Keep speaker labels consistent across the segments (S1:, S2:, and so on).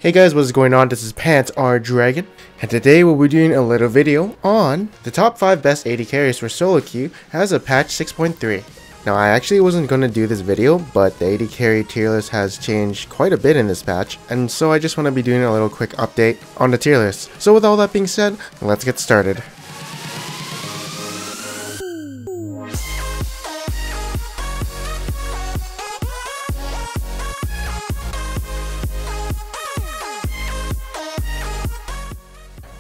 S1: Hey guys, what's going on? This is Pants R Dragon, and today we'll be doing a little video on the top 5 best AD carries for solo queue as of patch 6.3. Now I actually wasn't going to do this video, but the AD carry tier list has changed quite a bit in this patch, and so I just want to be doing a little quick update on the tier list. So with all that being said, let's get started.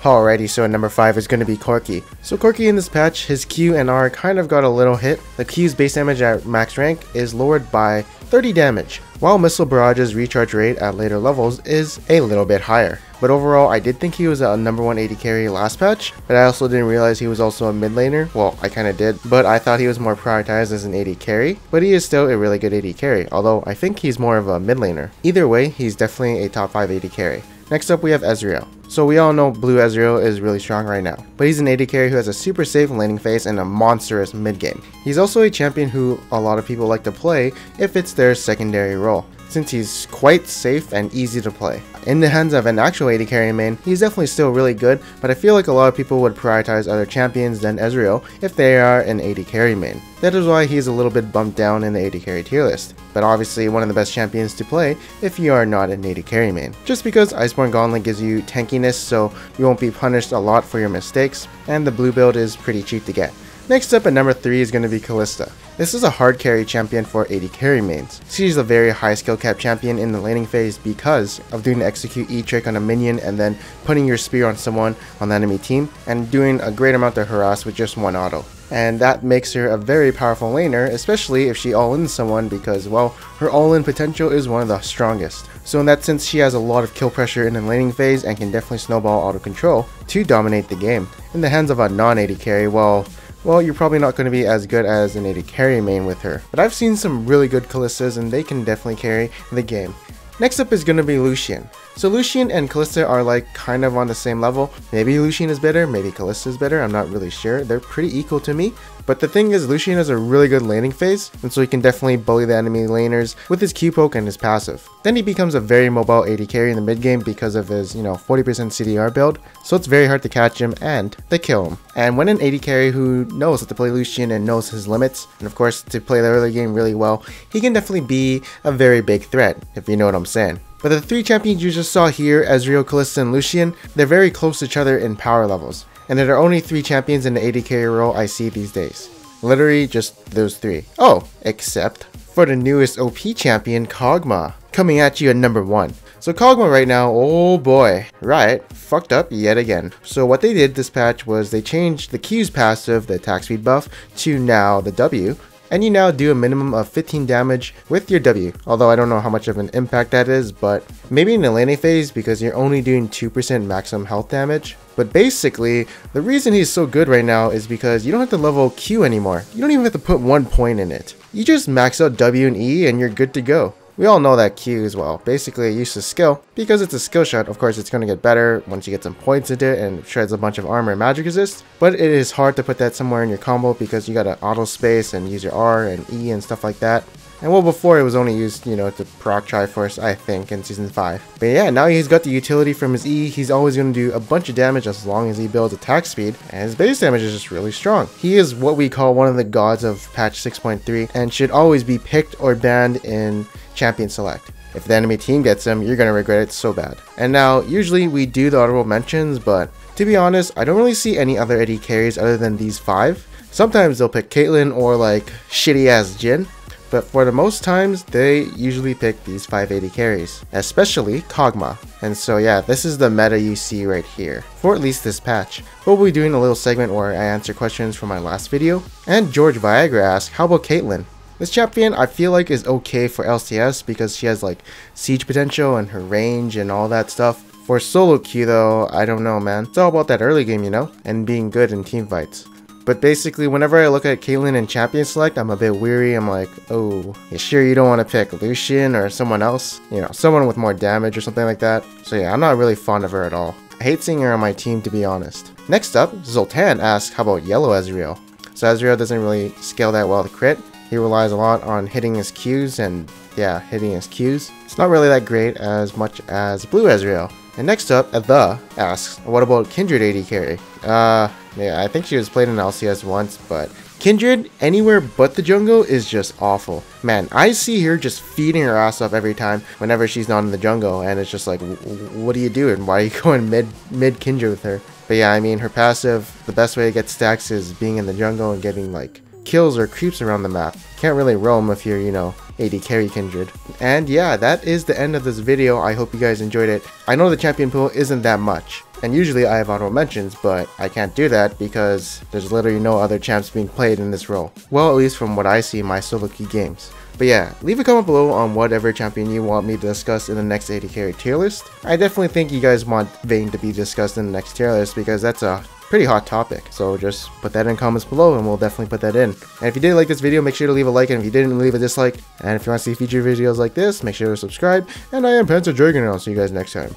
S1: Alrighty, so at number 5 is going to be Corki. So Corki in this patch, his Q and R kind of got a little hit. The Q's base damage at max rank is lowered by 30 damage, while Missile Barrage's recharge rate at later levels is a little bit higher. But overall, I did think he was a number 1 AD carry last patch, but I also didn't realize he was also a mid laner. Well, I kinda did, but I thought he was more prioritized as an AD carry, but he is still a really good AD carry, although I think he's more of a mid laner. Either way, he's definitely a top 5 AD carry. Next up we have Ezreal. So we all know blue Ezreal is really strong right now, but he's an AD carry who has a super safe laning phase and a monstrous mid game. He's also a champion who a lot of people like to play if it's their secondary role, since he's quite safe and easy to play. In the hands of an actual AD carry main, he's definitely still really good, but I feel like a lot of people would prioritize other champions than Ezreal if they are an AD carry main. That is why he's a little bit bumped down in the AD carry tier list, but obviously one of the best champions to play if you are not an AD carry main. Just because Iceborne Gauntlet gives you tankiness, so you won't be punished a lot for your mistakes, and the blue build is pretty cheap to get. Next up at number 3 is going to be Kalista. This is a hard carry champion for AD carry mains. She's a very high skill cap champion in the laning phase because of doing the execute E trick on a minion and then putting your spear on someone on the enemy team and doing a great amount of harass with just one auto. And that makes her a very powerful laner, especially if she all-ins someone because, well, her all-in potential is one of the strongest. So in that sense, she has a lot of kill pressure in the laning phase and can definitely snowball auto control to dominate the game. In the hands of a non-AD carry, well, you're probably not going to be as good as an AD carry main with her. But I've seen some really good Kalistas and they can definitely carry the game. Next up is going to be Lucian. So Lucian and Kalista are like kind of on the same level. Maybe Lucian is better, maybe Kalista is better, I'm not really sure. They're pretty equal to me. But the thing is, Lucian has a really good laning phase, and so he can definitely bully the enemy laners with his Q poke and his passive. Then he becomes a very mobile AD carry in the mid game because of his, 40% CDR build, so it's very hard to catch him and they kill him. And when an AD carry who knows how to play Lucian and knows his limits, and of course to play the early game really well, he can definitely be a very big threat, if you know what I'm saying. But the 3 champions you just saw here, Ezreal, Kalista, and Lucian, they're very close to each other in power levels. And there are only 3 champions in the AD carry role I see these days. Literally just those 3. Oh, except for the newest OP champion, Kog'Maw, coming at you at number 1. So Kog'Maw right now, oh boy, Riot fucked up yet again. So what they did this patch was they changed the Q's passive, the attack speed buff, to now the W. And you now do a minimum of 15 damage with your W, although I don't know how much of an impact that is, but maybe in the laning phase because you're only doing 2% maximum health damage. But basically, the reason he's so good right now is because you don't have to level Q anymore. You don't even have to put 1 point in it. You just max out W and E and you're good to go. We all know that Q as well, basically a useless skill. Because it's a skill shot, of course it's going to get better once you get some points into it and it shreds a bunch of armor and magic resist. But it is hard to put that somewhere in your combo because you gotta auto space and use your R and E and stuff like that. And well, before it was only used, to proc Triforce, I think, in Season 5. But yeah, now he's got the utility from his E, he's always going to do a bunch of damage as long as he builds attack speed, and his base damage is just really strong. He is what we call one of the gods of patch 6.3, and should always be picked or banned in Champion Select. If the enemy team gets him, you're going to regret it so bad. And now, usually we do the audible mentions, but to be honest, I don't really see any other AD carries other than these 5. Sometimes they'll pick Caitlyn or like shitty ass Jhin. But for the most times, they usually pick these 5 AD carries, especially Kog'Maw. And so yeah, this is the meta you see right here, for at least this patch. We'll be doing a little segment where I answer questions from my last video. And George Viagra asked, how about Caitlyn? This champion I feel like is okay for LCS because she has like siege potential and her range and all that stuff. For solo queue though, I don't know man. It's all about that early game, and being good in team fights. But basically, whenever I look at Caitlyn in Champion Select, I'm a bit weary. I'm like, oh, you sure you don't want to pick Lucian or someone else? Someone with more damage or something like that. So yeah, I'm not really fond of her at all. I hate seeing her on my team, to be honest. Next up, Zoltan asks, how about yellow Ezreal? So Ezreal doesn't really scale that well to crit. He relies a lot on hitting his Qs and yeah, hitting his Qs. It's not really that great as much as Blue Ezreal. And next up, The asks, what about Kindred AD carry? Yeah, I think she was played in LCS once, but Kindred anywhere but the jungle is just awful. Man, I see her just feeding her ass off every time whenever she's not in the jungle, and it's just like, what are you doing? Why are you going mid Kindred with her? But yeah, I mean, her passive, the best way to get stacks is being in the jungle and getting like kills or creeps around the map. Can't really roam if you're, you know, AD carry Kindred. And yeah, that is the end of this video. I hope you guys enjoyed it. I know the champion pool isn't that much, and usually I have honorable mentions, but I can't do that because there's literally no other champs being played in this role. Well, at least from what I see in my solo queue games. But yeah, leave a comment below on whatever champion you want me to discuss in the next AD carry tier list. I definitely think you guys want Vayne to be discussed in the next tier list because that's a pretty hot topic. So just put that in comments below and we'll definitely put that in. And if you did like this video, make sure to leave a like, and if you didn't, leave a dislike. And if you want to see future videos like this, make sure to subscribe. And I am Panzer Dragon, and I'll see you guys next time.